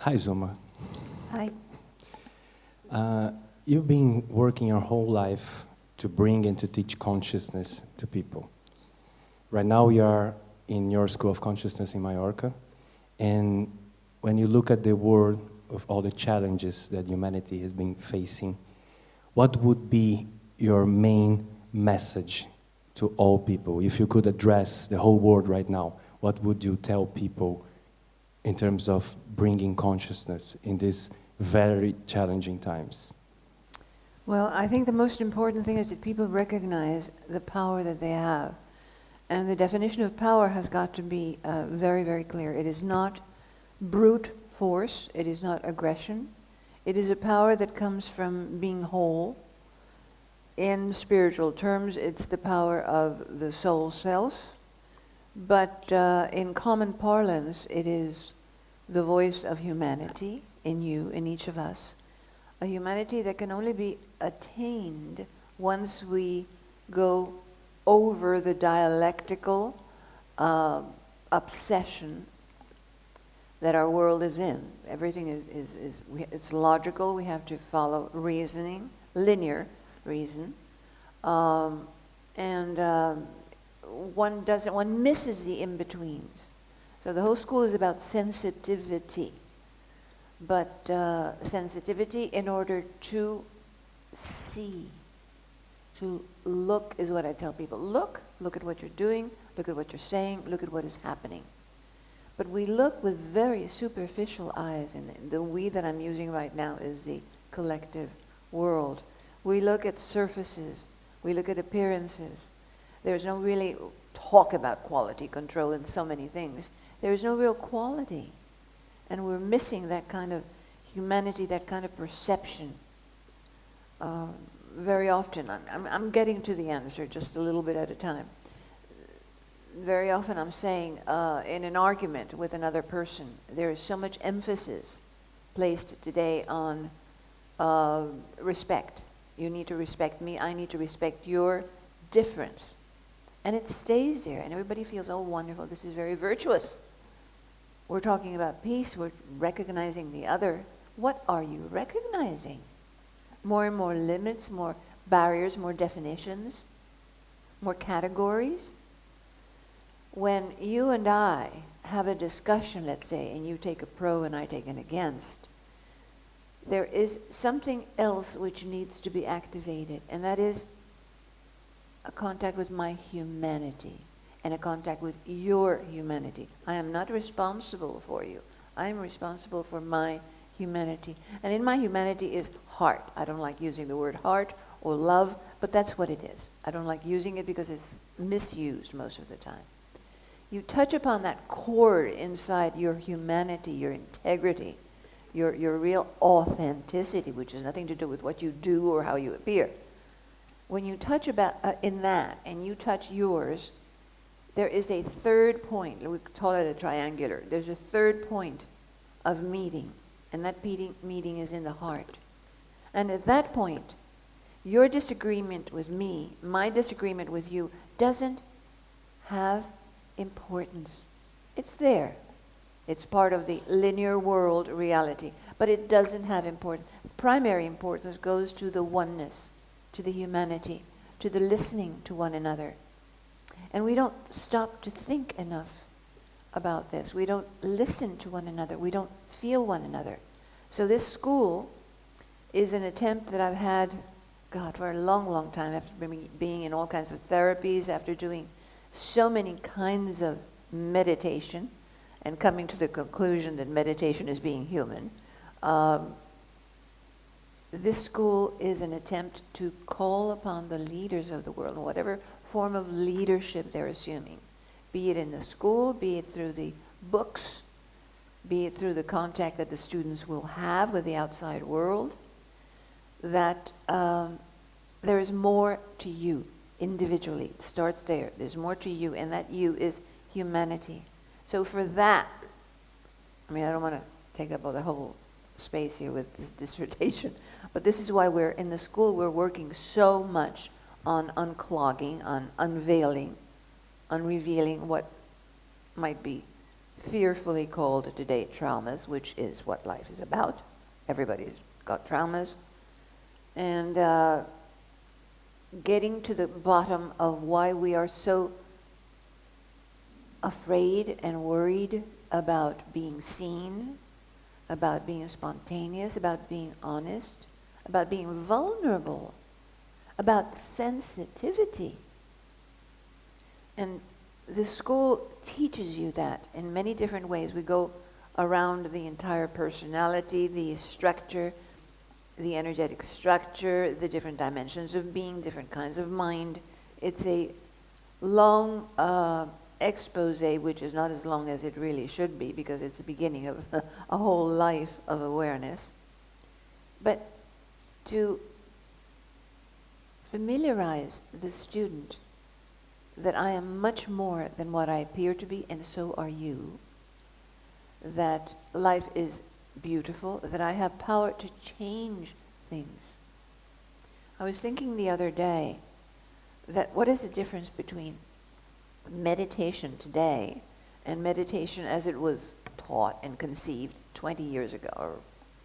Hi, Zulma. Hi. You've been working your whole life to bring and to teach consciousness to people. Right now, you are in your School of Consciousness in Mallorca, and when you look at the world of all the challenges that humanity has been facing, what would be your main message to all people? If you could address the whole world right now, what would you tell people in terms of bringing consciousness in these very challenging times? Well, I think the most important thing is that people recognize the power that they have. And the definition of power has got to be very, very clear. It is not brute force. It is not aggression. It is a power that comes from being whole. In spiritual terms, it's the power of the soul self. But in common parlance, it is the voice of humanity in you, in each of us. A humanity that can only be attained once we go over the dialectical obsession that our world is in. Everything it's logical. We have to follow reasoning, linear reason, one misses the in-betweens. So the whole school is about sensitivity, but sensitivity in order to see. To look is what I tell people. Look at what you're doing, look at what you're saying, look at what is happening. But we look with very superficial eyes, and the we that I'm using right now is the collective world. We look at surfaces, we look at appearances. There's no really talk about quality control in so many things. There's no real quality. And we're missing that kind of humanity, that kind of perception. Very often, I'm getting to the answer just a little bit at a time. Very often I'm saying in an argument with another person, there is so much emphasis placed today on respect. You need to respect me, I need to respect your difference. And it stays there, and everybody feels, oh, wonderful, this is very virtuous. We're talking about peace, we're recognizing the other. What are you recognizing? More and more limits, more barriers, more definitions, more categories. When you and I have a discussion, let's say, and you take a pro and I take an against, there is something else which needs to be activated, and that is a contact with my humanity and a contact with your humanity. I am not responsible for you. I am responsible for my humanity. And in my humanity is heart. I don't like using the word heart or love, but that's what it is. I don't like using it because it's misused most of the time. You touch upon that chord inside your humanity, your integrity, your real authenticity, which has nothing to do with what you do or how you appear. When you touch in that, and you touch yours, there is a third point. We call it a triangular. There's a third point of meeting, and that meeting is in the heart. And at that point, your disagreement with me, my disagreement with you, doesn't have importance. It's there. It's part of the linear world reality, but it doesn't have importance. Primary importance goes to the oneness, to the humanity, to the listening to one another. And we don't stop to think enough about this. We don't listen to one another. We don't feel one another. So this school is an attempt that I've had, for a long, long time, after being in all kinds of therapies, after doing so many kinds of meditation, and coming to the conclusion that meditation is being human. This school is an attempt to call upon the leaders of the world, in whatever form of leadership they're assuming, be it in the school, be it through the books, be it through the contact that the students will have with the outside world, that there is more to you individually. It starts there. There's more to you, and that you is humanity. So for that, I don't want to take up all the whole space here with this dissertation, but this is why we're in the school, we're working so much on unclogging, on unveiling, on revealing what might be fearfully called today traumas, which is what life is about. Everybody's got traumas. And getting to the bottom of why we are so afraid and worried about being seen, about being spontaneous, about being honest, about being vulnerable, about sensitivity. And the school teaches you that in many different ways. We go around the entire personality, the structure, the energetic structure, the different dimensions of being, different kinds of mind. It's a long expose, which is not as long as it really should be, because it's the beginning of a whole life of awareness. But to familiarize the student that I am much more than what I appear to be, and so are you, that life is beautiful, that I have power to change things. I was thinking the other day that what is the difference between meditation today and meditation as it was taught and conceived 20 years ago, or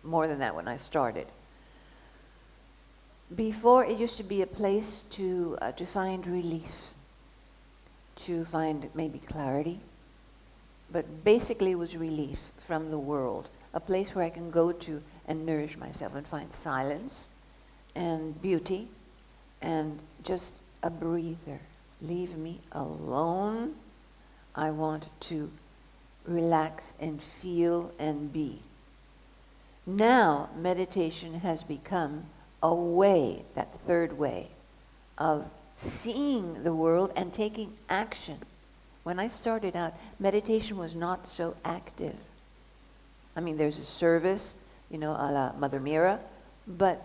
more than that when I started. Before, it used to be a place to find relief, to find maybe clarity, but basically it was relief from the world, a place where I can go to and nourish myself and find silence and beauty and just a breather. Leave me alone. I want to relax and feel and be. Now, meditation has become a way, that third way, of seeing the world and taking action. When I started out, meditation was not so active. I mean, there's a service, a la Mother Mira, but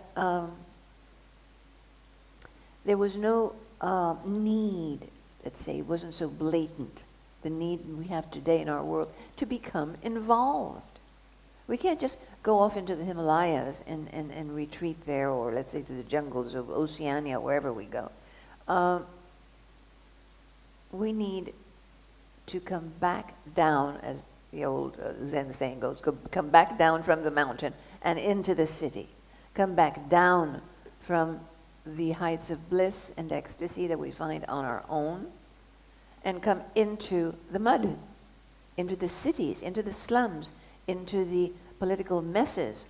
there was no need, let's say, it wasn't so blatant, the need we have today in our world to become involved. We can't just go off into the Himalayas and retreat there, or let's say to the jungles of Oceania, wherever we go. We need to come back down, as the old Zen saying goes, come back down from the mountain and into the city. Come back down from the heights of bliss and ecstasy that we find on our own, and come into the mud, into the cities, into the slums, into the political messes,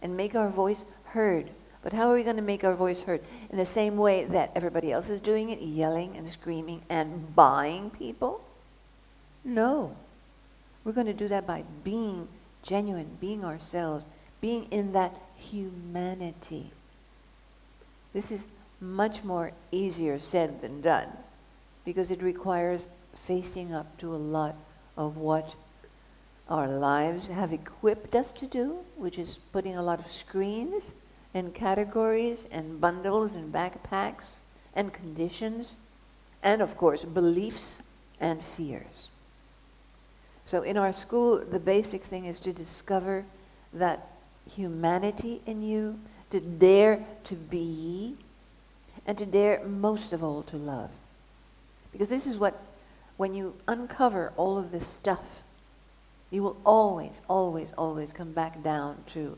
and make our voice heard. But how are we going to make our voice heard? In the same way that everybody else is doing it, yelling and screaming and buying people? No. We're going to do that by being genuine, being ourselves, being in that humanity. This is much more easier said than done, because it requires facing up to a lot of what our lives have equipped us to do, which is putting a lot of screens and categories and bundles and backpacks and conditions, and of course beliefs and fears. So in our school, the basic thing is to discover that humanity in you, to dare to be, and to dare most of all to love. Because this is what, when you uncover all of this stuff, you will always, always, always come back down to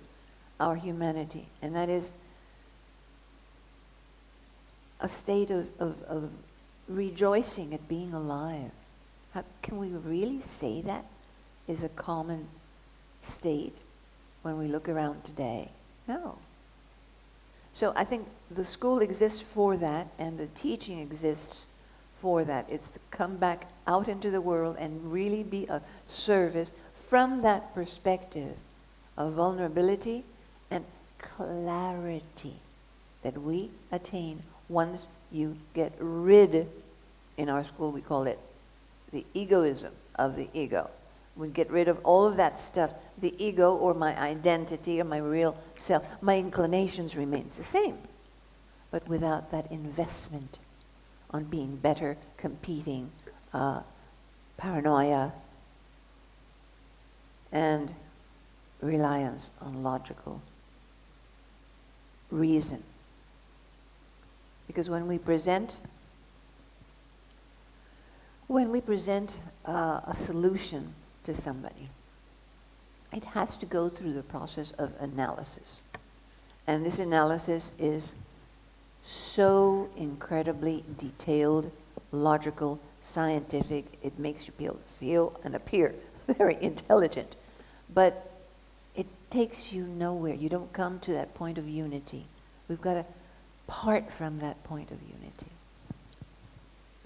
our humanity. And that is a state of rejoicing at being alive. How can we really say that is a common state when we look around today? No. So I think the school exists for that, and the teaching exists for that. It's to come back out into the world and really be a service from that perspective of vulnerability and clarity that we attain once you get rid, in our school we call it the egoism of the ego. We get rid of all of that stuff. The ego, or my identity, or my real self, my inclinations remains the same, but without that investment on being better, competing, paranoia, and reliance on logical reason. Because when we present a solution to somebody, it has to go through the process of analysis. And this analysis is so incredibly detailed, logical, scientific. It makes you feel and appear very intelligent. But it takes you nowhere. You don't come to that point of unity. We've got to part from that point of unity.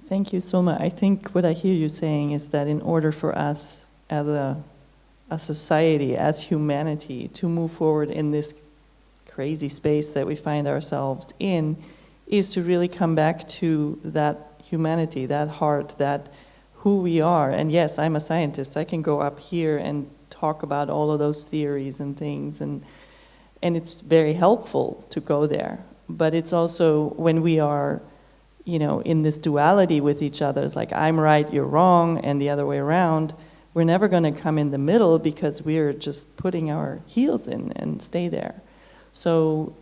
Thank you, Zulma. I think what I hear you saying is that in order for us as a society, as humanity, to move forward in this crazy space that we find ourselves in, is to really come back to that humanity, that heart, that who we are. And yes, I'm a scientist. I can go up here and talk about all of those theories and things, and it's very helpful to go there. But it's also when we are, in this duality with each other, it's like I'm right, you're wrong, and the other way around, we're never going to come in the middle because we're just putting our heels in and stay there. So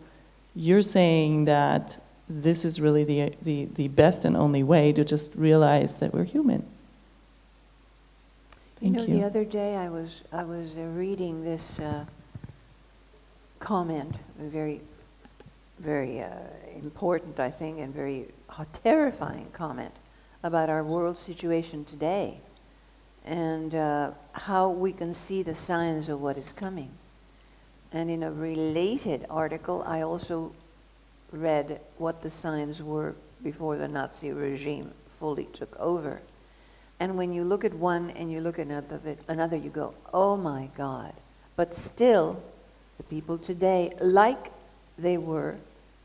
you're saying that this is really the best and only way to just realize that we're human. Thank you. The other day I was reading this comment, very, very important, I think, and very terrifying comment about our world situation today, and how we can see the signs of what is coming. And in a related article, I also read what the signs were before the Nazi regime fully took over. And when you look at one and you look at another, you go, oh my God. But still, the people today, like they were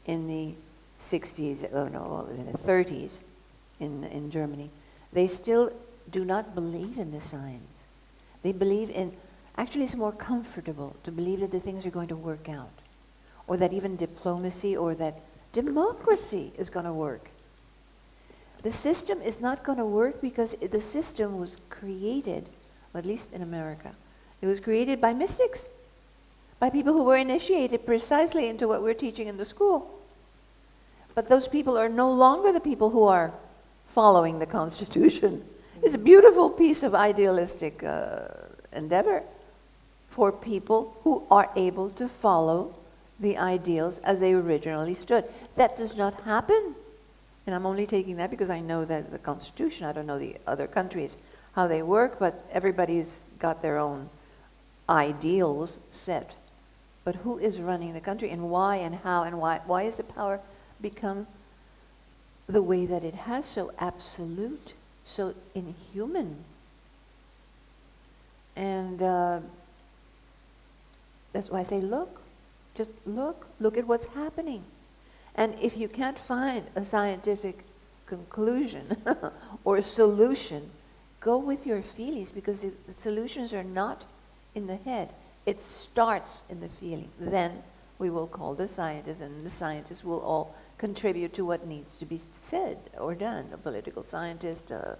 in the 60s, in the 30s in Germany, they still do not believe in the signs. They believe in, actually it's more comfortable to believe that the things are going to work out, or that even diplomacy or that democracy is going to work. The system is not going to work because the system was created, at least in America, it was created by mystics, by people who were initiated precisely into what we're teaching in the school. But those people are no longer the people who are following the Constitution. It's a beautiful piece of idealistic endeavor for people who are able to follow the ideals as they originally stood. That does not happen. And I'm only taking that because I know that the Constitution, I don't know the other countries, how they work, but everybody's got their own ideals set. But who is running the country, and why, and how, and why? Why has the power become the way that it has, so absolute, so inhuman? And that's why I say, look, just look at what's happening. And if you can't find a scientific conclusion or solution, go with your feelings, because the solutions are not in the head. It starts in the feeling. Then we will call the scientists, and the scientists will all contribute to what needs to be said or done, a political scientist, the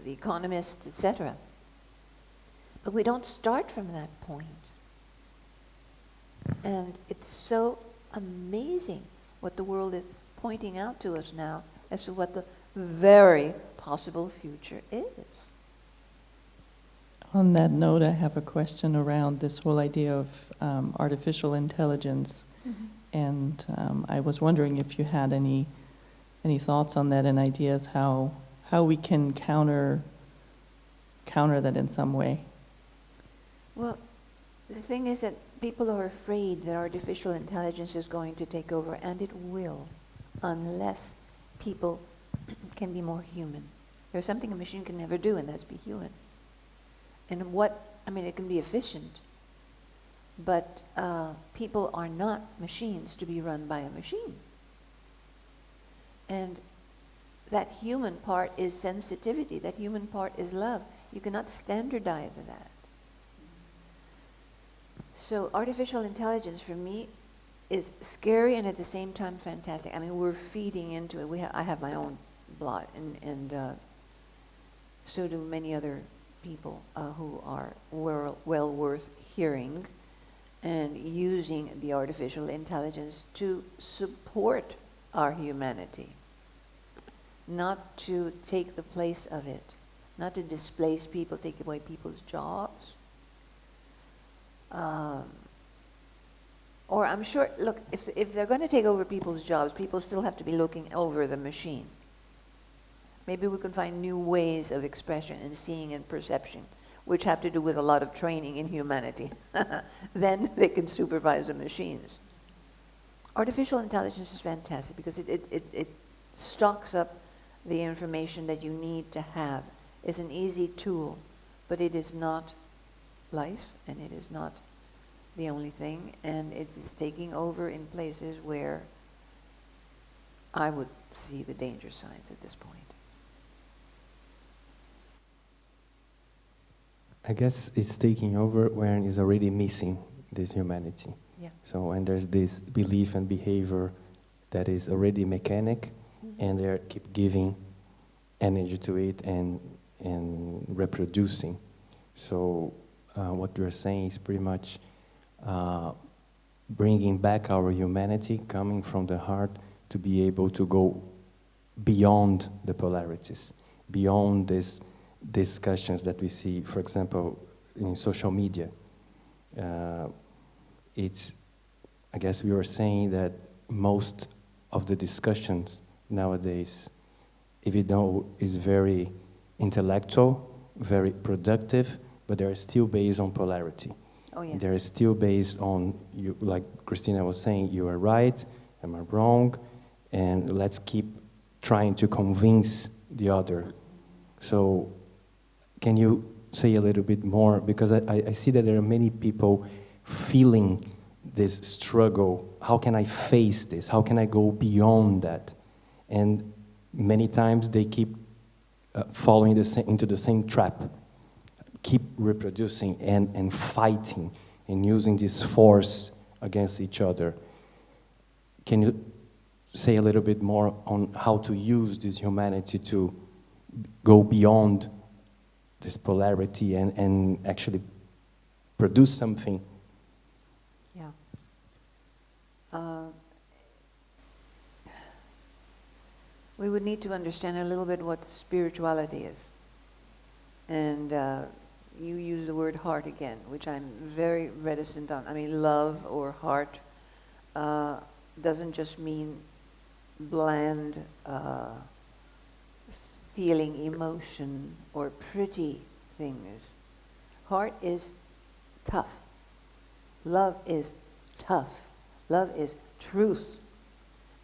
economist, etc. But we don't start from that point. And it's so amazing what the world is pointing out to us now as to what the very possible future is. On that note, I have a question around this whole idea of artificial intelligence. Mm-hmm. And I was wondering if you had any thoughts on that and ideas how we can counter that in some way. Well, the thing is that people are afraid that artificial intelligence is going to take over, and it will, unless people can be more human. There's something a machine can never do, and that's be human. And it can be efficient, but people are not machines to be run by a machine. And that human part is sensitivity, that human part is love. You cannot standardize that. So artificial intelligence for me is scary and at the same time fantastic. I mean, we're feeding into it. I have my own blog, and so do many other people who are well worth hearing and using the artificial intelligence to support our humanity, not to take the place of it, not to displace people, take away people's jobs. Or I'm sure, look, if they're going to take over people's jobs, people still have to be looking over the machine. Maybe we can find new ways of expression and seeing and perception, which have to do with a lot of training in humanity. Then they can supervise the machines. Artificial intelligence is fantastic because it stocks up the information that you need to have. It's an easy tool, but it is not life, and it is not the only thing, and it's taking over in places where I would see the danger signs at this point. I guess it's taking over when it's already missing this humanity. Yeah. So when there's this belief and behavior that is already mechanic, and they keep giving energy to it and reproducing. So what you're saying is pretty much bringing back our humanity, coming from the heart, to be able to go beyond the polarities, beyond these discussions that we see, for example, in social media. I guess we were saying that most of the discussions nowadays, even though is very intellectual, very productive, but they're still based on polarity. Oh, yeah. They're still based on, you, like Christina was saying, you are right, am I wrong, and let's keep trying to convince the other. So can you say a little bit more? Because I see that there are many people feeling this struggle. How can I face this? How can I go beyond that? And many times they keep falling into the same trap, keep reproducing and fighting and using this force against each other. Can you say a little bit more on how to use this humanity to go beyond this polarity and actually produce something? Yeah. We would need to understand a little bit what spirituality is. And you use the word heart again, which I'm very reticent on. I mean, love or heart doesn't just mean bland feeling emotion or pretty things. Heart is tough. Love is tough. Love is truth.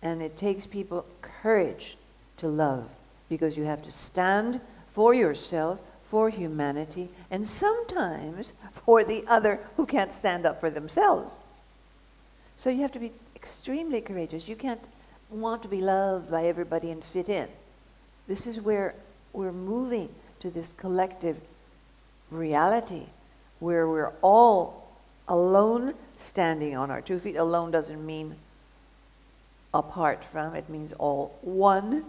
And it takes people courage to love, because you have to stand for yourself, for humanity, and sometimes for the other who can't stand up for themselves. So you have to be extremely courageous. You can't want to be loved by everybody and fit in. This is where we're moving to this collective reality where we're all alone, standing on our 2 feet. Alone doesn't mean apart from, it means all one.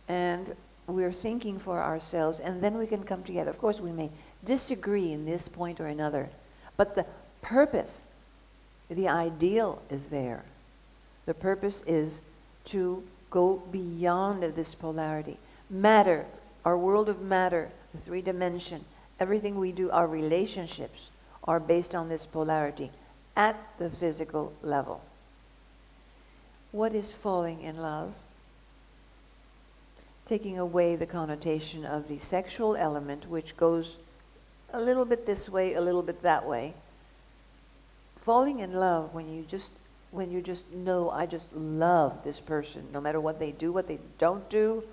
And we're thinking for ourselves, and then we can come together. Of course, we may disagree in this point or another, but the purpose, the ideal is there. The purpose is to go beyond this polarity. Matter, our world of matter, the 3 dimension, everything we do, our relationships are based on this polarity at the physical level. What is falling in love? Taking away the connotation of the sexual element, which goes a little bit this way, a little bit that way. Falling in love when you just know, I just love this person, no matter what they do, what they don't do,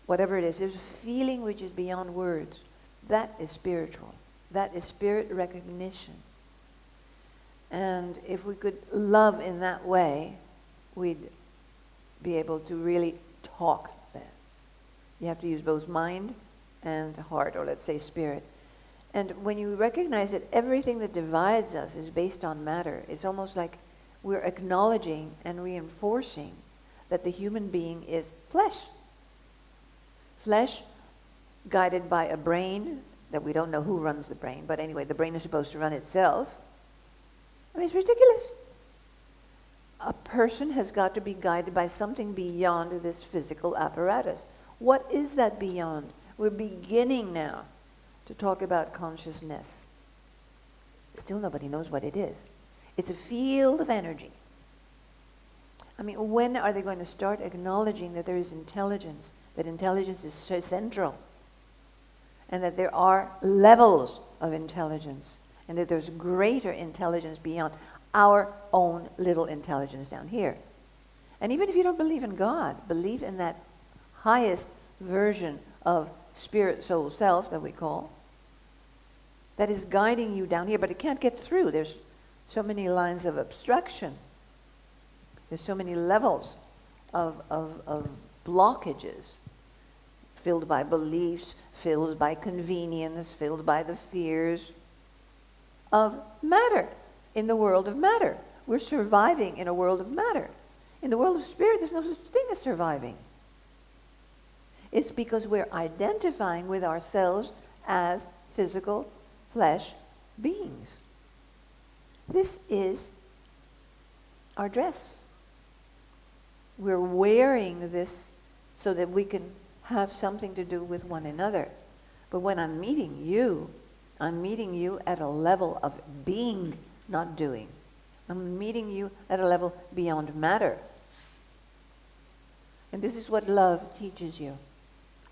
whatever it is. There's a feeling which is beyond words. That is spiritual. That is spirit recognition. And if we could love in that way, we'd be able to really talk then. You have to use both mind and heart, or let's say spirit. And when you recognize that everything that divides us is based on matter, it's almost like we're acknowledging and reinforcing that the human being is flesh. Flesh guided by a brain that we don't know who runs the brain, but anyway, the brain is supposed to run itself. I mean, it's ridiculous. A person has got to be guided by something beyond this physical apparatus. What is that beyond? We're beginning now to talk about consciousness. Still nobody knows what it is. It's a field of energy. I mean, when are they going to start acknowledging that there is intelligence, that intelligence is so central, and that there are levels of intelligence, and that there's greater intelligence beyond our own little intelligence down here? And even if you don't believe in God, believe in that highest version of spirit, soul, self that we call, that is guiding you down here, but it can't get through. There's so many lines of obstruction. There's so many levels of blockages, filled by beliefs, filled by convenience, filled by the fears of matter, in the world of matter. We're surviving in a world of matter. In the world of spirit, there's no such thing as surviving. It's because we're identifying with ourselves as physical flesh beings. This is our dress. We're wearing this so that we can have something to do with one another. But when I'm meeting you at a level of being, not doing. I'm meeting you at a level beyond matter. And this is what love teaches you.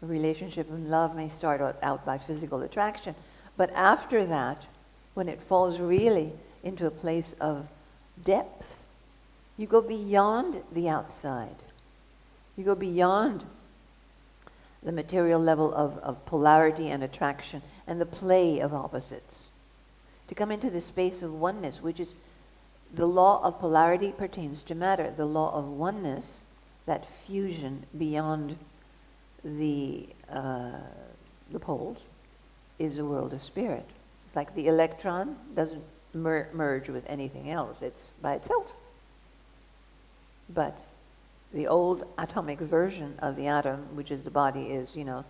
A relationship in love may start out by physical attraction, but after that, when it falls really into a place of depth, you go beyond the outside. You go beyond the material level of polarity and attraction and the play of opposites. To come into the space of oneness, which is the law of polarity pertains to matter. The law of oneness, that fusion beyond the poles, is a world of spirit. It's like the electron doesn't merge with anything else. It's by itself. But the old atomic version of the atom, which is the body, is, the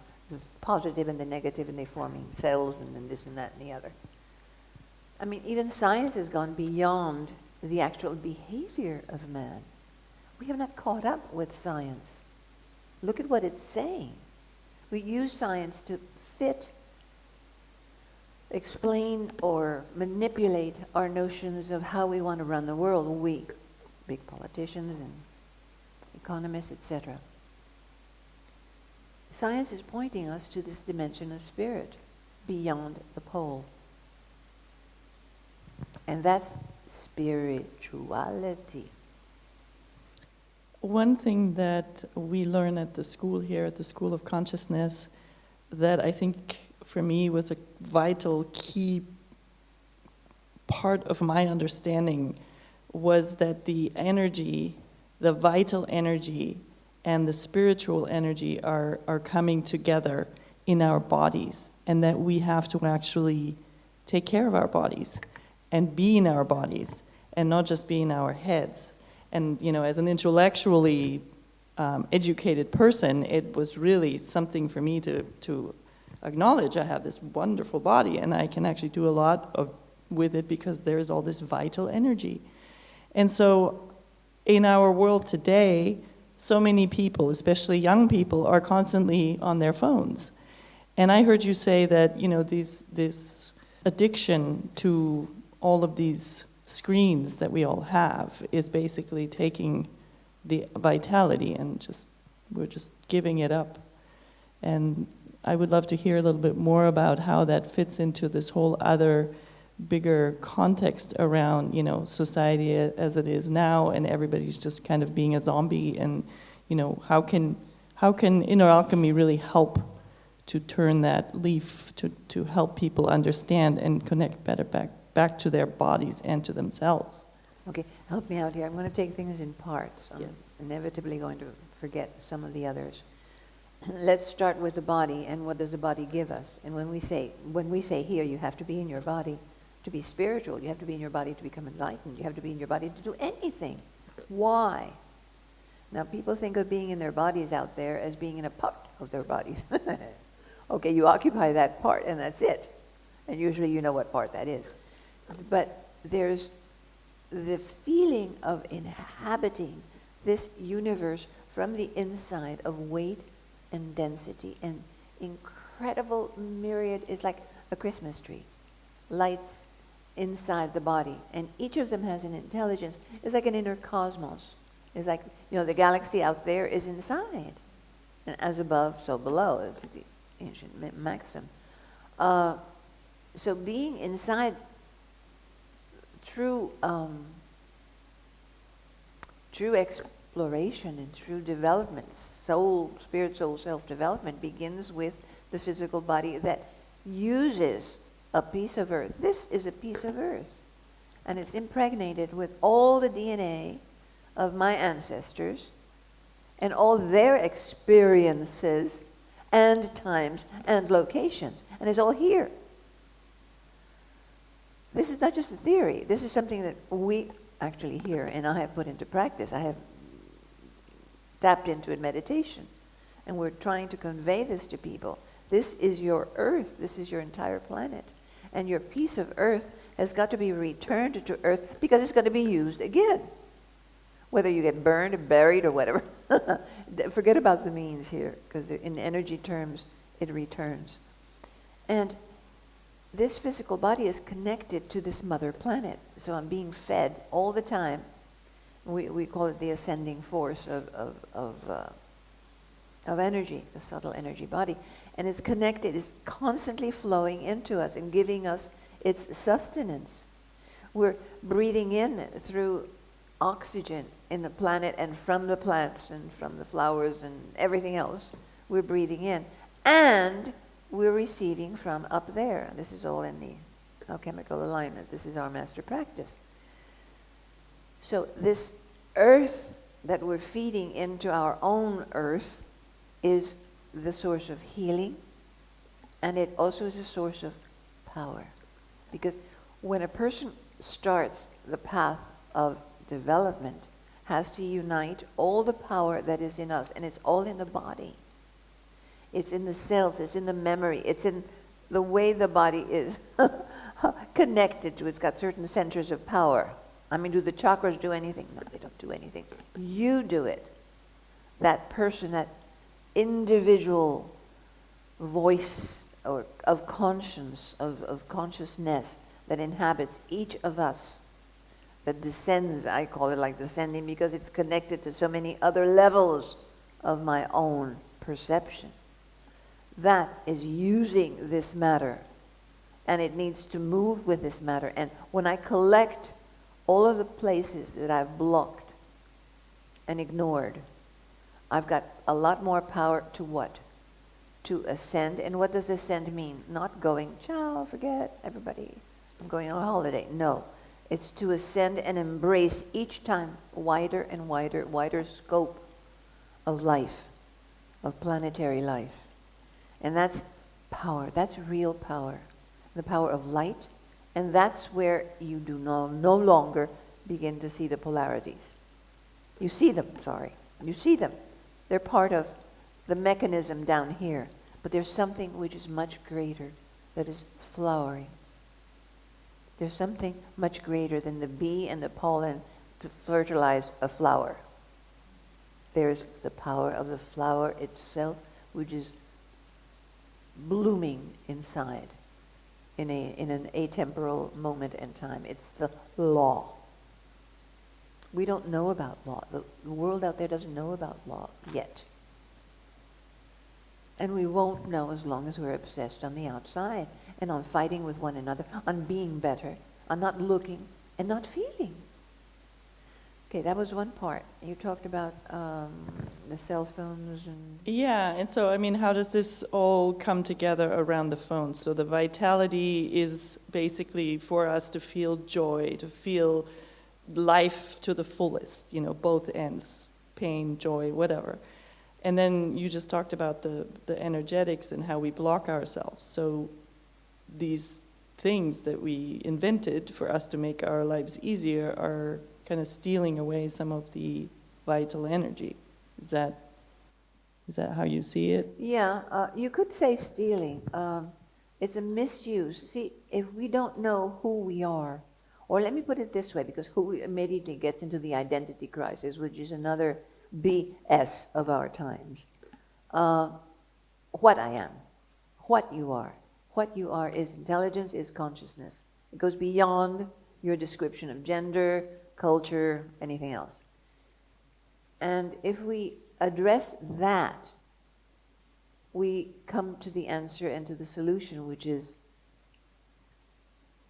positive and the negative, and they forming cells, and then this and that and the other. I mean, even science has gone beyond the actual behavior of man. We have not caught up with science. Look at what it's saying. We use science to explain or manipulate our notions of how we want to run the world. We, big politicians and economists, etc. Science is pointing us to this dimension of spirit beyond the pole. And that's spirituality. One thing that we learn at the school here, at the School of Consciousness, that I think for me was a vital key part of my understanding was that the energy, the vital energy and the spiritual energy are coming together in our bodies, and that we have to actually take care of our bodies and be in our bodies and not just be in our heads. And, as an intellectually educated person, it was really something for me to acknowledge. I have this wonderful body, and I can actually do a lot with it because there is all this vital energy. And so in our world today, so many people, especially young people, are constantly on their phones. And I heard you say that, this addiction to all of these screens that we all have is basically taking the vitality and we're just giving it up. And I would love to hear a little bit more about how that fits into this whole other bigger context around, society as it is now, and everybody's just kind of being a zombie. And, how can inner alchemy really help to turn that leaf to help people understand and connect better back to their bodies and to themselves? Okay, help me out here. I'm going to take things in parts. I'm Yes. inevitably going to forget some of the others. Let's start with the body, and what does the body give us? And when we say here, you have to be in your body to be spiritual, you have to be in your body to become enlightened, you have to be in your body to do anything. Why? Now, people think of being in their bodies out there as being in a part of their bodies. Okay, you occupy that part, and that's it. And usually you know what part that is. But there's the feeling of inhabiting this universe from the inside of weight and density and incredible incredible myriad, is like a Christmas tree. Lights inside the body. And each of them has an intelligence. It's like an inner cosmos. It's like, the galaxy out there is inside. And as above, so below. It's the ancient maxim. So being inside true exploration and true development, spirit, soul, self-development begins with the physical body that uses a piece of earth. This is a piece of earth. And it's impregnated with all the DNA of my ancestors and all their experiences and times and locations. And it's all here. This is not just a theory. This is something that we actually hear and I have put into practice. I have tapped into in meditation. And we're trying to convey this to people. This is your earth. This is your entire planet. And your piece of earth has got to be returned to earth because it's going to be used again. Whether you get burned or buried or whatever. Forget about the means here, because in energy terms, it returns. And this physical body is connected to this mother planet. So I'm being fed all the time. We call it the ascending force of energy, the subtle energy body. And it's connected, it's constantly flowing into us and giving us its sustenance. We're breathing in through oxygen in the planet and from the plants and from the flowers and everything else. We're breathing in. And we're receiving from up there. This is all in the alchemical alignment. This is our master practice. So this earth that we're feeding into our own earth is the source of healing, and it also is a source of power. Because when a person starts the path of development, has to unite all the power that is in us, and it's all in the body. It's in the cells, it's in the memory, it's in the way the body is connected to. It's got certain centers of power. I mean, do the chakras do anything? No, they don't do anything. You do it. That person, that individual voice of conscience, of consciousness that inhabits each of us, that descends, I call it like descending because it's connected to so many other levels of my own perception. That is using this matter, and it needs to move with this matter. And when I collect all of the places that I've blocked and ignored, I've got a lot more power to what? To ascend. And what does ascend mean? Not going, ciao, forget everybody, I'm going on a holiday. No. It's to ascend and embrace each time wider and wider scope of life, of planetary life. And that's power. That's real power. The power of light. And that's where you do no longer begin to see the polarities. You see them, You see them. They're part of the mechanism down here. But there's something which is much greater that is flowering. There's something much greater than the bee and the pollen to fertilize a flower. There's the power of the flower itself, which is blooming inside in an atemporal moment in time. It's the law. We don't know about law. The world out there doesn't know about law yet. And we won't know as long as we're obsessed on the outside and on fighting with one another, on being better, on not looking and not feeling. Okay, that was one part. You talked about the cell phones and... Yeah, and so, I mean, how does this all come together around the phone? So the vitality is basically for us to feel joy, to feel life to the fullest, both ends, pain, joy, whatever. And then you just talked about the energetics and how we block ourselves. So these things that we invented for us to make our lives easier are kind of stealing away some of the vital energy. Is that how you see it? Yeah, you could say stealing. It's a misuse. See, if we don't know who we are, or let me put it this way, because who immediately gets into the identity crisis, which is another BS of our times. What I am, what you are. What you are is intelligence, is consciousness. It goes beyond your description of gender, culture, anything else. And if we address that, we come to the answer and to the solution, which is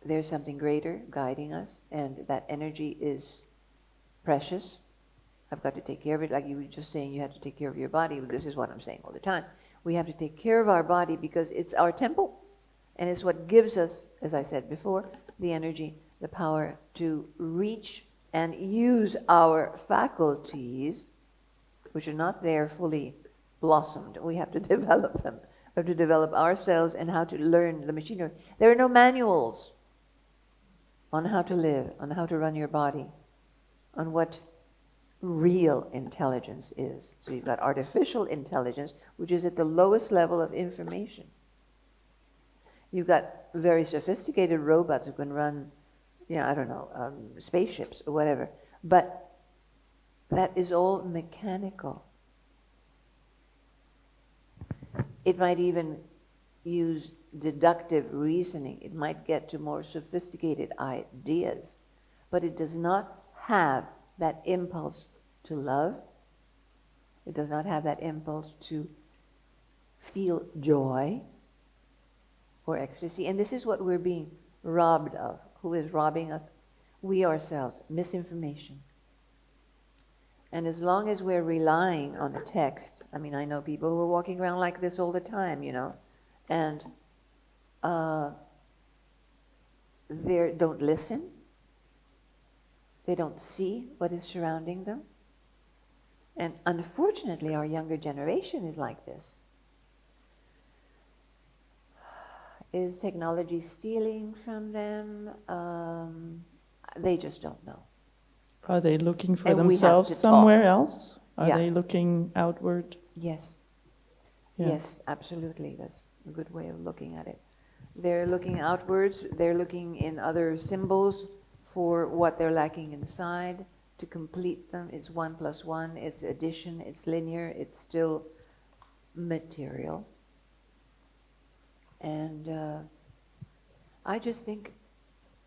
there's something greater guiding us, and that energy is precious. I've got to take care of it. Like you were just saying, you have to take care of your body. This is what I'm saying all the time. We have to take care of our body because it's our temple, and it's what gives us, as I said before, the energy, the power to reach and use our faculties, which are not there fully blossomed. We have to develop them. We have to develop ourselves and how to learn the machinery. There are no manuals on how to live, on how to run your body, on what real intelligence is. So you've got artificial intelligence, which is at the lowest level of information. You've got very sophisticated robots who can run, I don't know, spaceships or whatever. But that is all mechanical. It might even use deductive reasoning. It might get to more sophisticated ideas. But it does not have that impulse to love. It does not have that impulse to feel joy or ecstasy. And this is what we're being robbed of. Who is robbing us? We ourselves. Misinformation. And as long as we're relying on a text, I know people who are walking around like this all the time, and they don't listen. They don't see what is surrounding them. And unfortunately, our younger generation is like this. Is technology stealing from them? They just don't know. Are they looking for And themselves we have to somewhere talk. else? Are Yeah. they looking outward? Yes. Yeah. Yes, absolutely. That's a good way of looking at it. They're looking outwards. They're looking in other symbols for what they're lacking inside to complete them. It's 1 + 1. It's addition. It's linear. It's still material. And I just think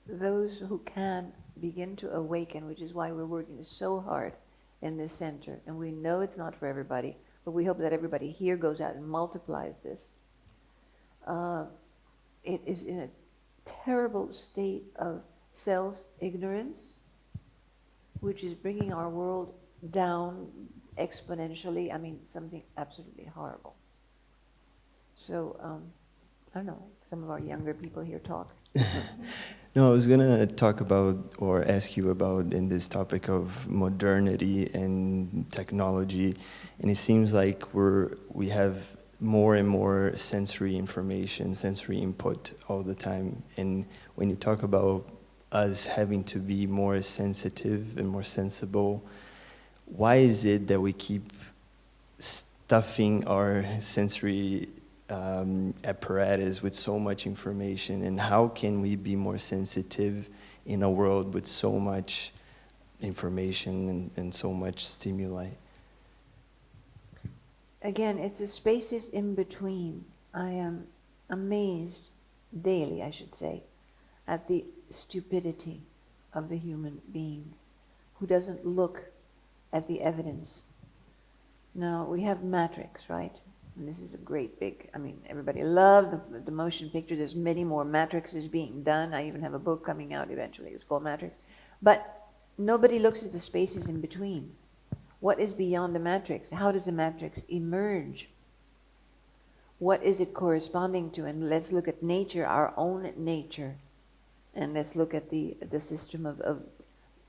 those who can begin to awaken, which is why we're working so hard in this center, and we know it's not for everybody, but we hope that everybody here goes out and multiplies this. It is in a terrible state of self-ignorance, which is bringing our world down exponentially. Something absolutely horrible. So, I don't know, some of our younger people here talk. No, I was going to talk about or ask you about in this topic of modernity and technology, and it seems like we have more and more sensory information, sensory input all the time. And when you talk about us having to be more sensitive and more sensible, why is it that we keep stuffing our sensory apparatus with so much information, and how can we be more sensitive in a world with so much information and so much stimuli? Again, it's the spaces in between. I am amazed daily, I should say, at the stupidity of the human being who doesn't look at the evidence. Now, we have Matrix, right? And this is a great big, everybody loves the motion picture. There's many more Matrixes being done. I even have a book coming out eventually. It's called Matrix. But nobody looks at the spaces in between. What is beyond the Matrix? How does the Matrix emerge? What is it corresponding to? And let's look at nature, our own nature. And let's look at the system of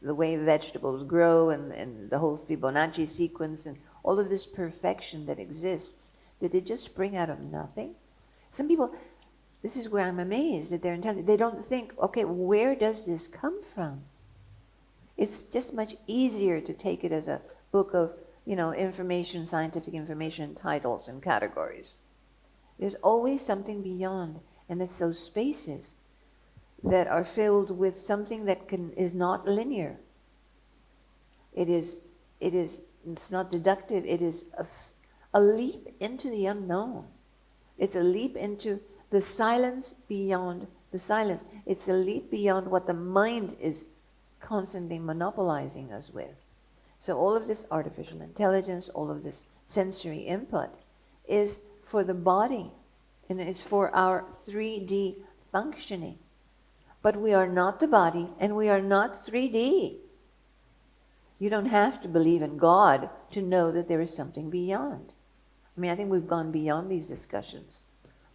the way vegetables grow and the whole Fibonacci sequence and all of this perfection that exists. Did it just spring out of nothing? Some people, this is where I'm amazed that they're intelligent. They don't think, okay, where does this come from? It's just much easier to take it as a book of, information, scientific information, titles and categories. There's always something beyond, and it's those spaces that are filled with something that is not linear. It's not deductive. It is a leap into the unknown. It's a leap into the silence beyond the silence. It's a leap beyond what the mind is constantly monopolizing us with. So all of this artificial intelligence, all of this sensory input is for the body, and it's for our 3D functioning. But we are not the body, and we are not 3D. You don't have to believe in God to know that there is something beyond. I mean, I think we've gone beyond these discussions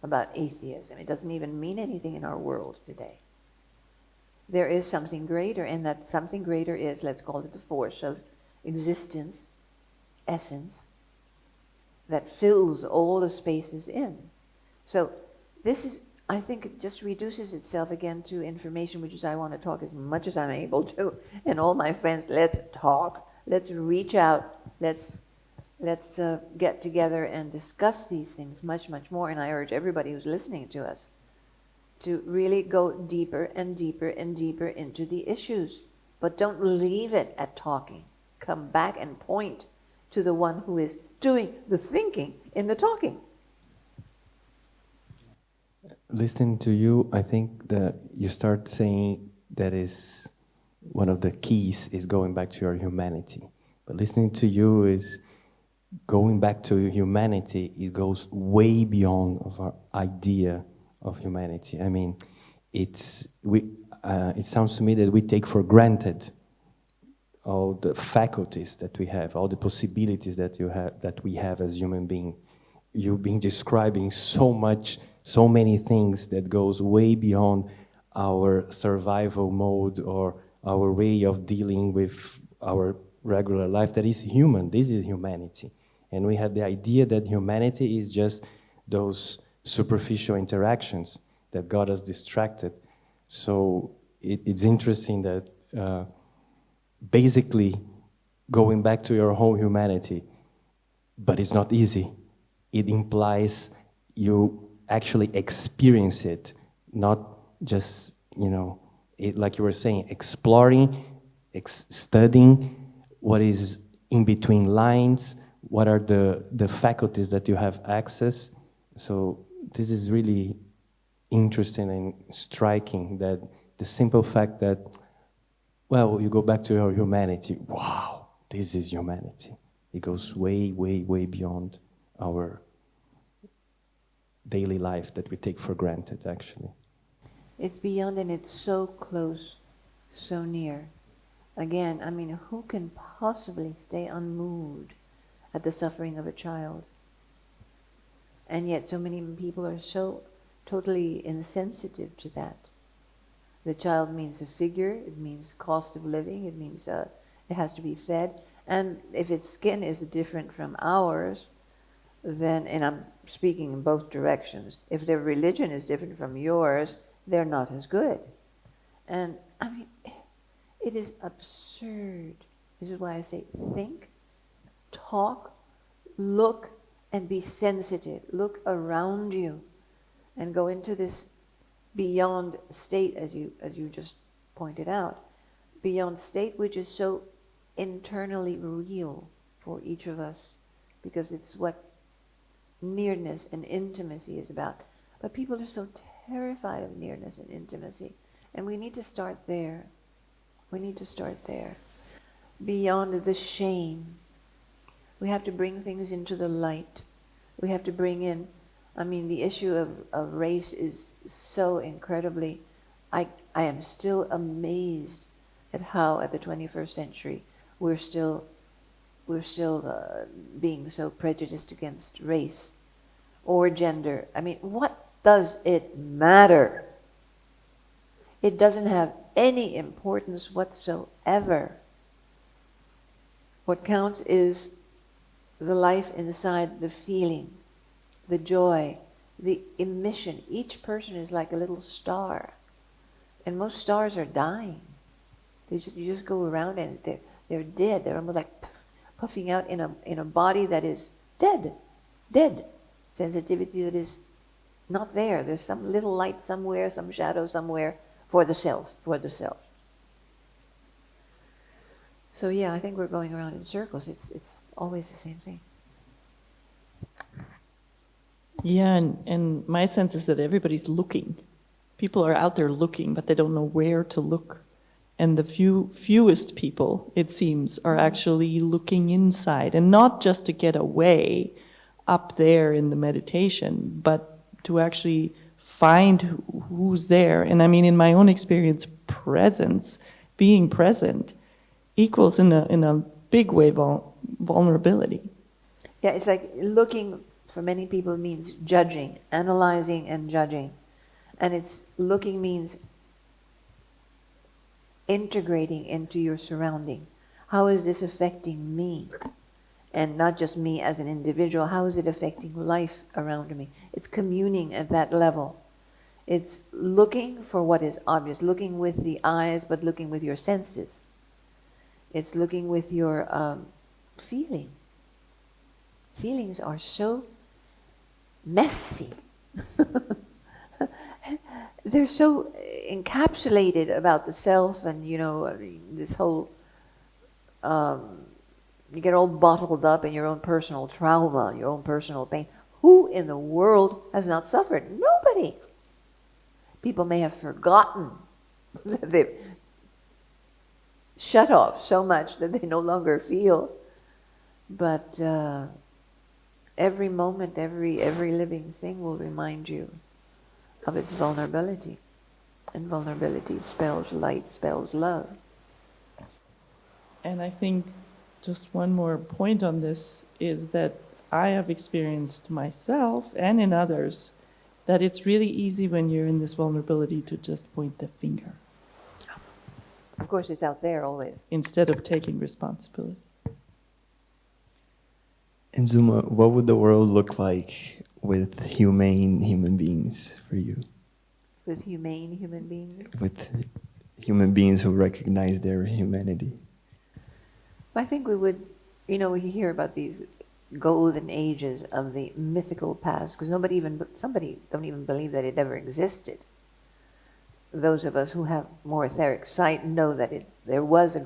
about atheism. It doesn't even mean anything in our world today. There is something greater, and that something greater is, let's call it the force of existence, essence, that fills all the spaces in. So this is, I think it just reduces itself again to information, which is I want to talk as much as I'm able to. And all my friends, let's talk. Let's reach out. Let's get together and discuss these things much, much more. And I urge everybody who's listening to us to really go deeper and deeper and deeper into the issues. But don't leave it at talking. Come back and point to the one who is doing the thinking in the talking. Listening to you, I think that you start saying that is one of the keys is going back to your humanity. But listening to you is going back to humanity. It goes way beyond of our idea of humanity. I mean, it sounds to me that we take for granted all the faculties that we have, all the possibilities that we have as human beings. You've been describing so many things that goes way beyond our survival mode or our way of dealing with our regular life that is human. This is humanity. And we have the idea that humanity is just those superficial interactions that got us distracted. So it's interesting that basically going back to your whole humanity, but it's not easy. It implies you actually experience it, not just, like you were saying, exploring, studying what is in between lines, what are the faculties that you have access. So this is really interesting and striking, that the simple fact that, well, you go back to your humanity, wow, this is humanity. It goes way, way, way beyond our daily life that we take for granted, actually. It's beyond, and it's so close, so near. Again, I mean, who can possibly stay unmoved at the suffering of a child? And yet so many people are so totally insensitive to that. The child means a figure, it means cost of living, it means it has to be fed. And if its skin is different from ours, then, and I'm speaking in both directions, if their religion is different from yours, they're not as good. And I mean, it is absurd. This is why I say think, talk, look, and be sensitive. Look around you and go into this beyond state, as you just pointed out, beyond state which is so internally real for each of us, because it's what nearness and intimacy is about. But people are so terrified of nearness and intimacy, and we need to start there. We need to start there. Beyond the shame, we have to bring things into the light. We have to bring in, I mean, the issue of race is so incredibly, I am still amazed at how at the 21st century we're still being so prejudiced against race or gender. I mean, what does it matter? It doesn't have any importance whatsoever. What counts is the life inside, the feeling, the joy, the emission. Each person is like a little star. And most stars are dying. You just go around and they're dead. They're almost like puffing out in a body that is dead. Sensitivity that is not there. There's some little light somewhere, some shadow somewhere for the self. So yeah, I think we're going around in circles. It's always the same thing. Yeah, and my sense is that everybody's looking. People are out there looking, but they don't know where to look. And the fewest people, it seems, are actually looking inside, and not just to get away up there in the meditation, but to actually find who's there. And I mean, in my own experience, presence, being present, equals in a big way vulnerability. Yeah, it's like looking for many people means judging, analyzing and judging. And it's looking means integrating into your surrounding. How is this affecting me? And not just me as an individual, how is it affecting life around me? It's communing at that level. It's looking for what is obvious, looking with the eyes, but looking with your senses. It's looking with your feeling. Feelings are so messy. They're so encapsulated about the self, and this whole you get all bottled up in your own personal trauma, your own personal pain. Who in the world has not suffered? Nobody. People may have forgotten that they've shut off so much that they no longer feel, but every moment, every living thing will remind you of its vulnerability. And vulnerability spells light, spells love. And I think just one more point on this is that I have experienced myself and in others that it's really easy when you're in this vulnerability to just point the finger. Of course, it's out there always. Instead of taking responsibility. And Zuma, what would the world look like with humane human beings for you? With humane human beings? With human beings who recognize their humanity? I think we would, we hear about these golden ages of the mythical past, because somebody don't even believe that it ever existed. Those of us who have more etheric sight know that there was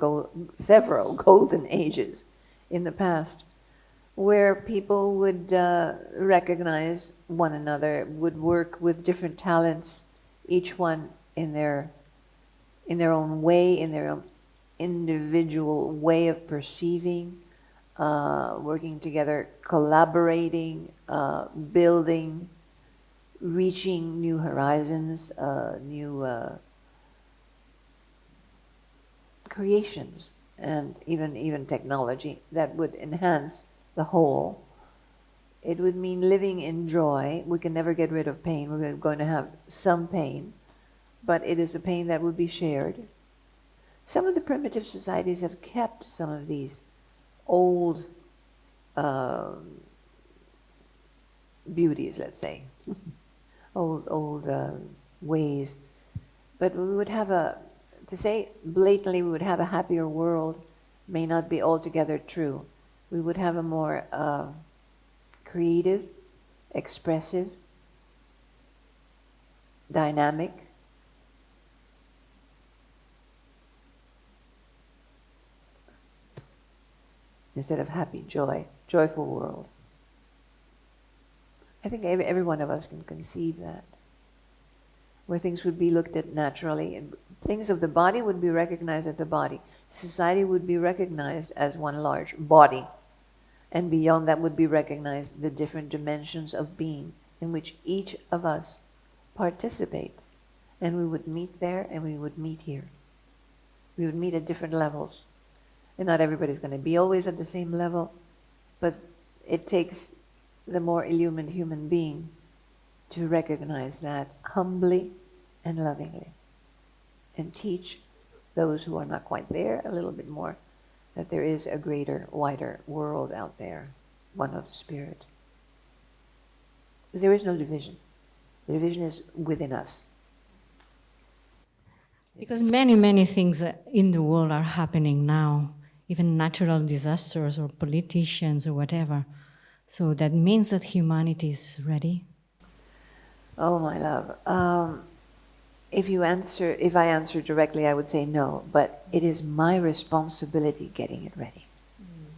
several golden ages in the past, where people would recognize one another, would work with different talents, each one in their own way, in their own individual way of perceiving, working together, collaborating, building, reaching new horizons, new creations, and even technology that would enhance the whole. It would mean living in joy. We can never get rid of pain. We're going to have some pain, but it is a pain that would be shared. Some of the primitive societies have kept some of these old beauties, let's say, old ways. But we would have to say blatantly we would have a happier world may not be altogether true. We would have a more creative, expressive, dynamic, instead of happy, joyful world. I think every one of us can conceive that, where things would be looked at naturally, and things of the body would be recognized as the body. Society would be recognized as one large body, and beyond that would be recognized the different dimensions of being in which each of us participates. And we would meet there and we would meet here. We would meet at different levels. And not everybody's going to be always at the same level, but it takes the more illumined human being to recognize that humbly and lovingly, and teach those who are not quite there a little bit more that there is a greater, wider world out there, one of spirit. Because there is no division. The division is within us. Because many, many things in the world are happening now, even natural disasters or politicians or whatever. So that means that humanity is ready? Oh, my love. If I answer directly, I would say no, but it is my responsibility getting it ready.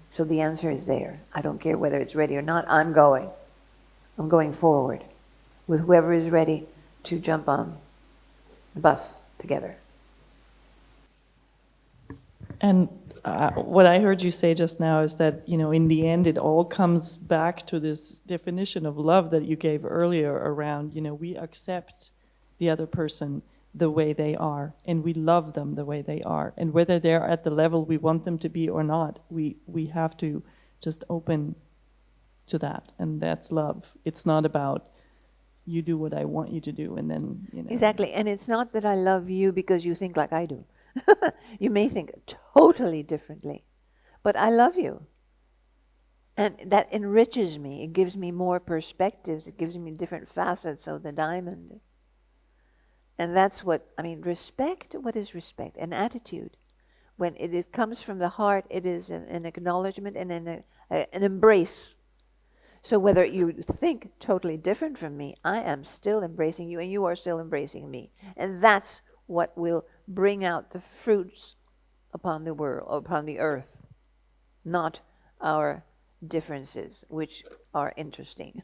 So the answer is there. I don't care whether it's ready or not, I'm going. I'm going forward with whoever is ready to jump on the bus together. And what I heard you say just now is that, in the end, it all comes back to this definition of love that you gave earlier around, we accept the other person the way they are, and we love them the way they are. And whether they're at the level we want them to be or not, we have to just open to that. And that's love. It's not about you do what I want you to do, and then, Exactly. And it's not that I love you because you think like I do. You may think totally differently, but I love you. And that enriches me. It gives me more perspectives. It gives me different facets of the diamond. And that's respect. What is respect? An attitude. When it comes from the heart, it is an acknowledgement and an embrace. So whether you think totally different from me, I am still embracing you and you are still embracing me. And that's what will bring out the fruits upon the world, upon the earth, not our differences, which are interesting.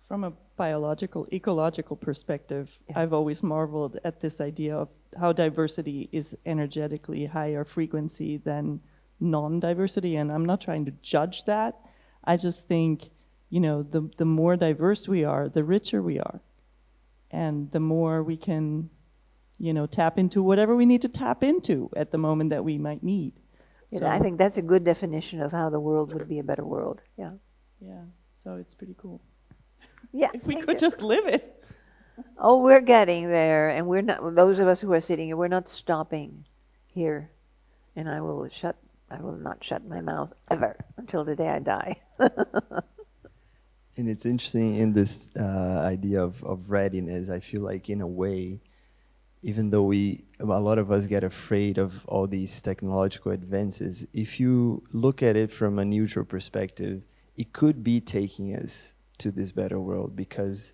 From a biological, ecological perspective, Yeah. I've always marveled at this idea of how diversity is energetically higher frequency than non-diversity, and I'm not trying to judge that. I just think, the more diverse we are, the richer we are. And the more we can, tap into whatever we need to tap into at the moment that we might need. Yeah, I think that's a good definition of how the world would be a better world. Yeah. Yeah, so it's pretty cool. Yeah. If we thank could you. just live it. Oh, we're getting there, and we're not. Those of us who are sitting here, we're not stopping here. And I will not shut my mouth ever until the day I die. And it's interesting in this idea of readiness. I feel like in a way, even though a lot of us get afraid of all these technological advances, if you look at it from a neutral perspective, it could be taking us to this better world, because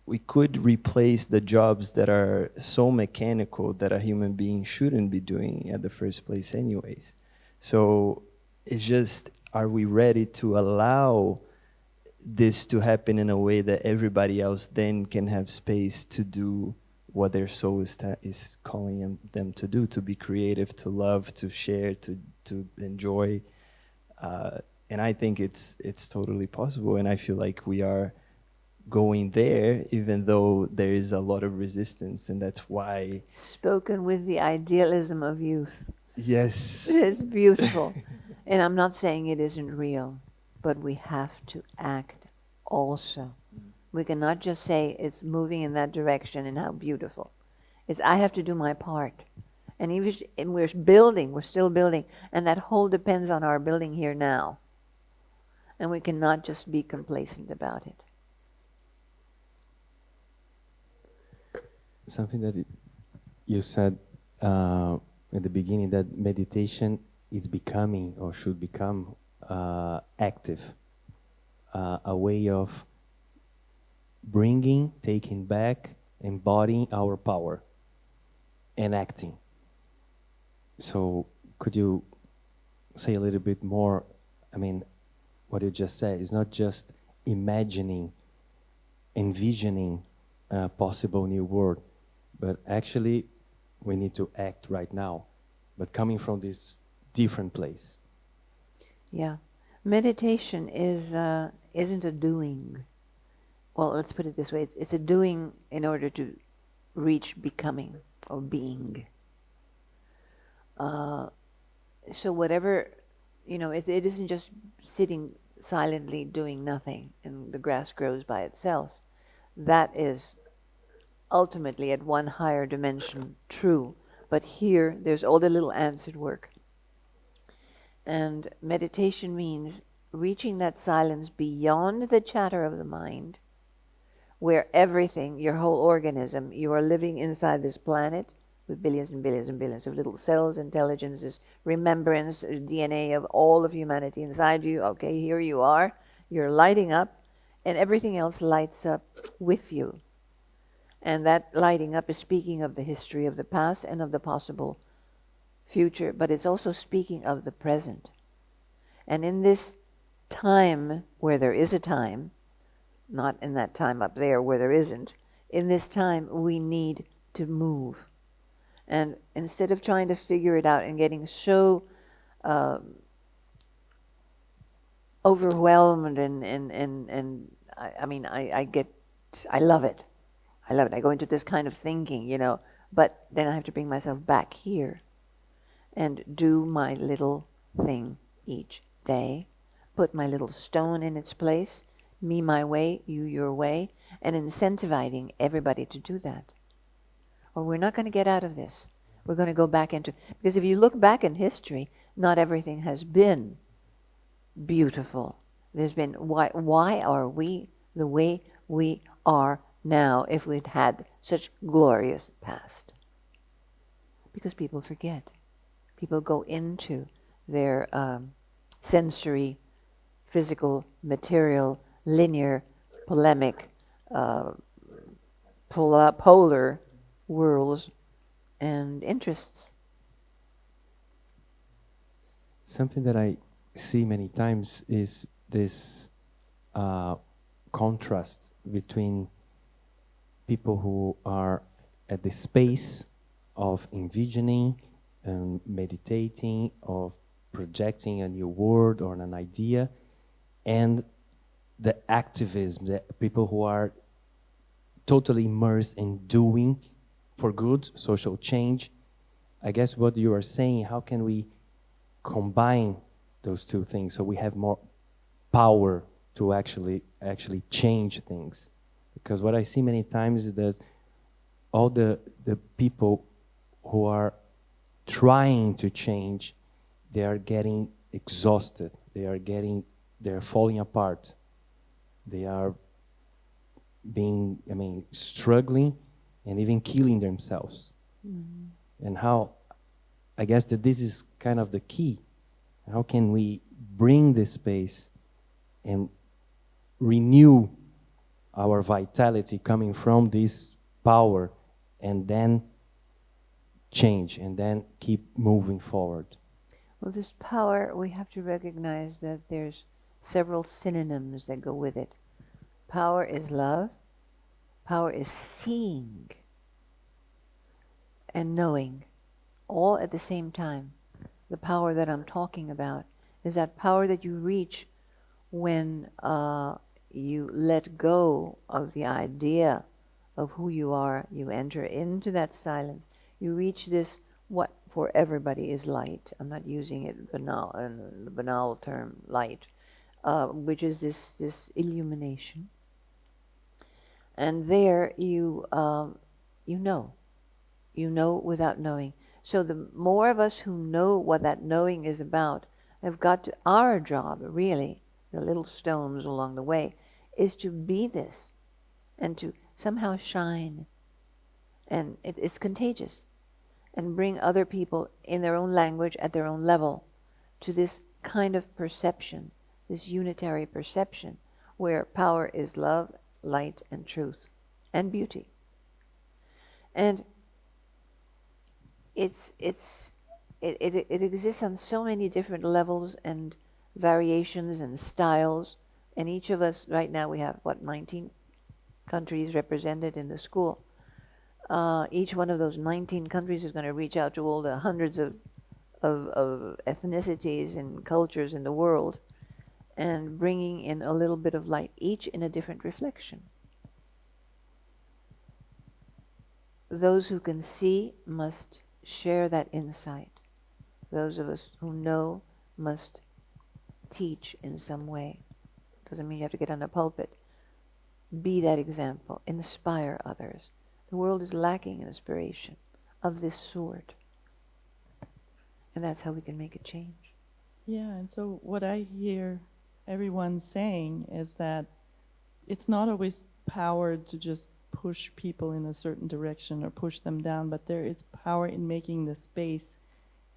we could replace the jobs that are so mechanical that a human being shouldn't be doing at the first place anyways. So it's just, are we ready to allow this to happen in a way that everybody else then can have space to do what their soul is calling them to do, to be creative, to love, to share, to enjoy. And I think it's totally possible, and I feel like we are going there, even though there is a lot of resistance, and that's why. Spoken with the idealism of youth. Yes. It's beautiful. And I'm not saying it isn't real, but we have to act also. We cannot just say it's moving in that direction and how beautiful. It's I have to do my part. And we're still building, and that whole depends on our building here now. And we cannot just be complacent about it. Something that you said at the beginning, that meditation is becoming or should become active, a way of bringing, taking back, embodying our power and acting. So could you say a little bit more? I mean, what you just said is not just imagining, envisioning a possible new world, but actually we need to act right now, but coming from this different place. Yeah. Meditation isn't a doing. Well, let's put it this way. It's a doing in order to reach becoming or being. So whatever, it isn't just sitting silently doing nothing and the grass grows by itself. That is ultimately at one higher dimension true. But here, there's all the little ants at work. And meditation means reaching that silence beyond the chatter of the mind, where everything, your whole organism, you are living inside this planet with billions and billions and billions of little cells, intelligences, remembrance, DNA of all of humanity inside you. Okay, here you are. You're lighting up, and everything else lights up with you. And that lighting up is speaking of the history of the past and of the possible future, but it's also speaking of the present. And in this time where there is a time, not in that time up there where there isn't. In this time, we need to move. And instead of trying to figure it out and getting so overwhelmed and I love it. I love it. I go into this kind of thinking, but then I have to bring myself back here and do my little thing each day, put my little stone in its place, me my way, you your way, and incentivizing everybody to do that. Or we're not going to get out of this. We're going to go back into, because if you look back in history, not everything has been beautiful. There's been, why are we the way we are now if we'd had such glorious past? Because people forget. People go into their sensory, physical, material, linear, polemic, polar worlds and interests. Something that I see many times is this contrast between people who are at the space of envisioning and meditating, of projecting a new word or an idea, and the activism, the people who are totally immersed in doing for good, social change. I guess what you are saying, how can we combine those two things so we have more power to actually change things? Because what I see many times is that all the people who are trying to change, they are getting exhausted, they're falling apart, they are struggling and even killing themselves. And how, I guess that this is kind of the key. How can we bring this space and renew our vitality coming from this power and then change and then keep moving forward? Well, this power, we have to recognize that there's several synonyms that go with it. Power is love. Power is seeing and knowing, all at the same time. The power that I'm talking about is that power that you reach when you let go of the idea of who you are. You enter into that silence. You reach this, what for everybody is light. I'm not using it banal, the banal term light, which is this illumination. And there you know without knowing. So the more of us who know what that knowing is about have got to, our job really, the little stones along the way, is to be this and to somehow shine. And it's contagious. And bring other people in their own language, at their own level, to this kind of perception, this unitary perception, where power is love, light, and truth, and beauty. And it exists on so many different levels and variations and styles. And each of us, right now we have, 19 countries represented in the school. Each one of those 19 countries is going to reach out to all the hundreds of ethnicities and cultures in the world, and bringing in a little bit of light, each in a different reflection. Those who can see must share that insight. Those of us who know must teach in some way. Doesn't mean you have to get on a pulpit. Be that example. Inspire others. The world is lacking inspiration of this sort. And that's how we can make a change. Yeah, and so what I hear everyone saying is that it's not always power to just push people in a certain direction or push them down, but there is power in making the space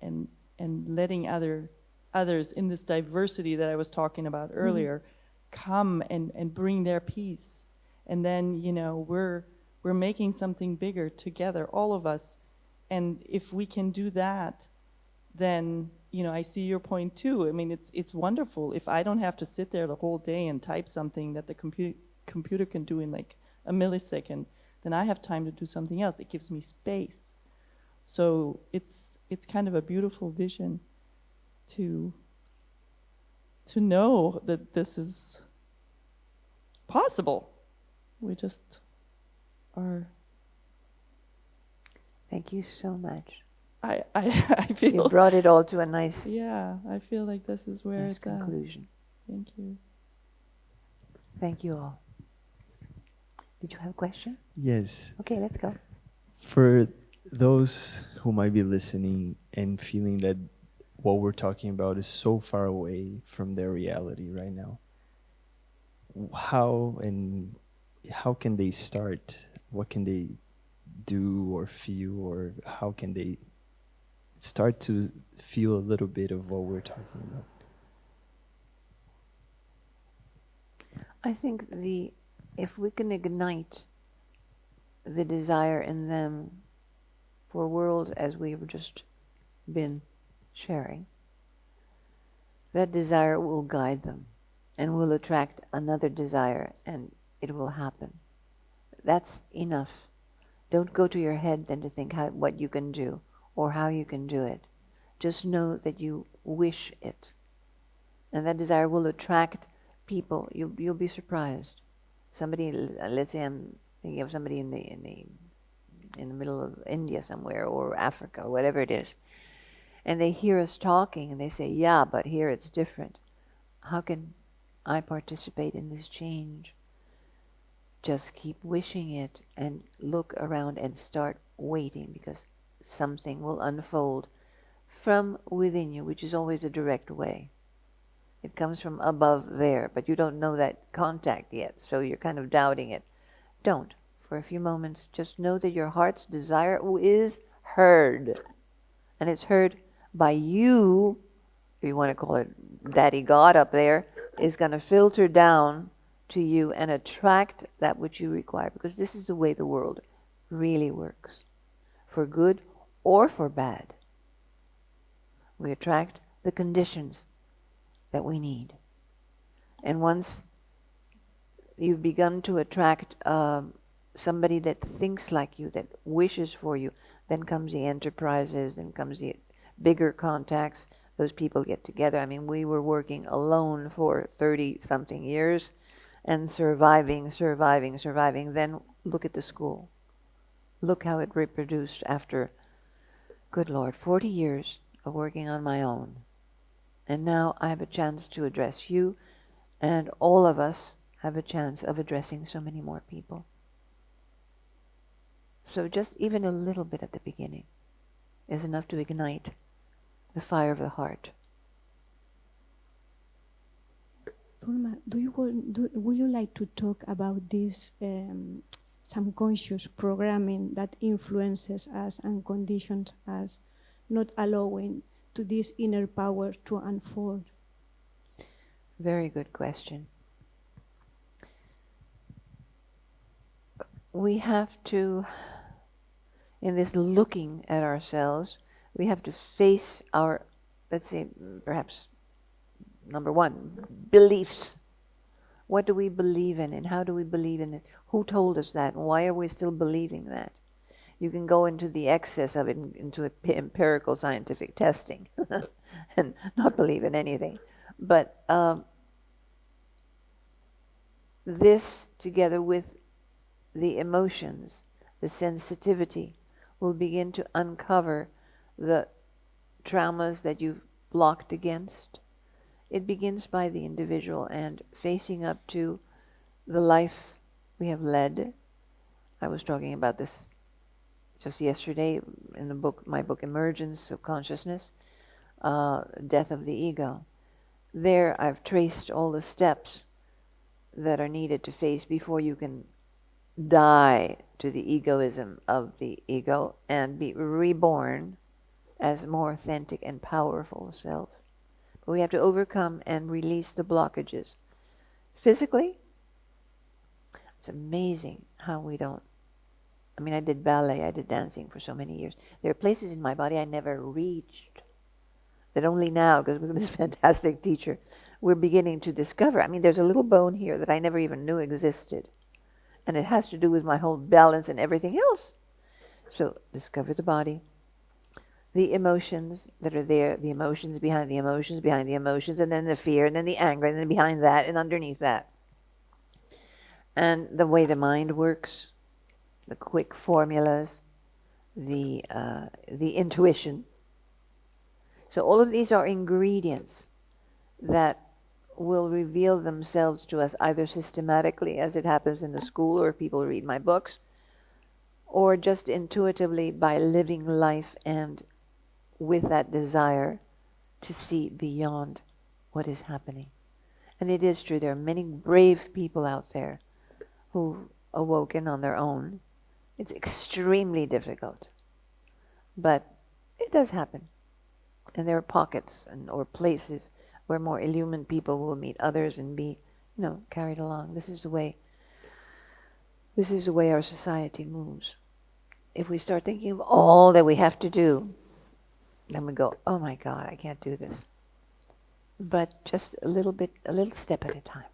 and letting others in this diversity that I was talking about earlier come and bring their piece. And then, we're making something bigger together, all of us. And if we can do that, then I see your point too. I mean, it's wonderful. If I don't have to sit there the whole day and type something that the computer can do in like a millisecond, then I have time to do something else. It gives me space. So it's kind of a beautiful vision to know that this is possible. We just are. Thank you so much. I feel You brought it all to a nice, I feel like this is where nice it's at. conclusion. Thank you. Thank you all. Did you have a question? Yes. Okay, let's go. For those who might be listening and feeling that what we're talking about is so far away from their reality right now, how can they start? What can they do or feel, or how can they start to feel a little bit of what we're talking about? I think if we can ignite the desire in them for a world as we've just been sharing, that desire will guide them and will attract another desire, and it will happen. That's enough. Don't go to your head then to think what you can do or how you can do it. Just know that you wish it, and that desire will attract people. You'll be surprised. Somebody, let's say I'm thinking of somebody in the middle of India somewhere, or Africa, or whatever it is, and they hear us talking and they say, yeah, but here it's different. How can I participate in this change? Just keep wishing it and look around and start waiting, because something will unfold from within you, which is always a direct way. It comes from above there, but you don't know that contact yet, so you're kind of doubting it. Don't. For a few moments, just know that your heart's desire is heard. And it's heard by you, if you want to call it Daddy God up there, is going to filter down to you and attract that which you require, because this is the way the world really works, for good or for bad. We attract the conditions that we need. And once you've begun to attract somebody that thinks like you, that wishes for you, then comes the enterprises, then comes the bigger contacts. Those people get together. I mean, we were working alone for 30-something years and surviving. Then look at the school. Look how it reproduced after, good Lord, 40 years of working on my own. And now I have a chance to address you, and all of us have a chance of addressing so many more people. So just even a little bit at the beginning is enough to ignite the fire of the heart. Zulma, would you like to talk about this subconscious programming that influences us and conditions us, not allowing to this inner power to unfold? Very good question. We have to, in this looking at ourselves, we have to face our, let's say, perhaps number one, beliefs. What do we believe in, and how do we believe in it? Who told us that, and why are we still believing that? You can go into the excess of it, into empirical scientific testing, and not believe in anything. But this, together with the emotions, the sensitivity, will begin to uncover the traumas that you've blocked against. It begins by the individual and facing up to the life we have led. I was talking about this just yesterday in the book, my book, Emergence of Consciousness, Death of the Ego. There I've traced all the steps that are needed to face before you can die to the egoism of the ego and be reborn as more authentic and powerful self. But we have to overcome and release the blockages. Physically, it's amazing how we don't. I mean, I did ballet, I did dancing for so many years. There are places in my body I never reached. that only now, because we've got this fantastic teacher, we're beginning to discover. I mean, there's a little bone here that I never even knew existed. And it has to do with my whole balance and everything else. So discover the body, the emotions that are there, the emotions behind the emotions, behind the emotions, and then the fear, and then the anger, and then behind that, and underneath that. And the way the mind works, the quick formulas, the intuition. So all of these are ingredients that will reveal themselves to us either systematically, as it happens in the school, or if people read my books, or just intuitively by living life and with that desire to see beyond what is happening. And it is true, there are many brave people out there who've awoken on their own. It's extremely difficult, but it does happen. And there are pockets or places where more illumined people will meet others and be, carried along. This is the way our society moves. If we start thinking of all that we have to do, then we go, oh my God, I can't do this. But just a little step at a time.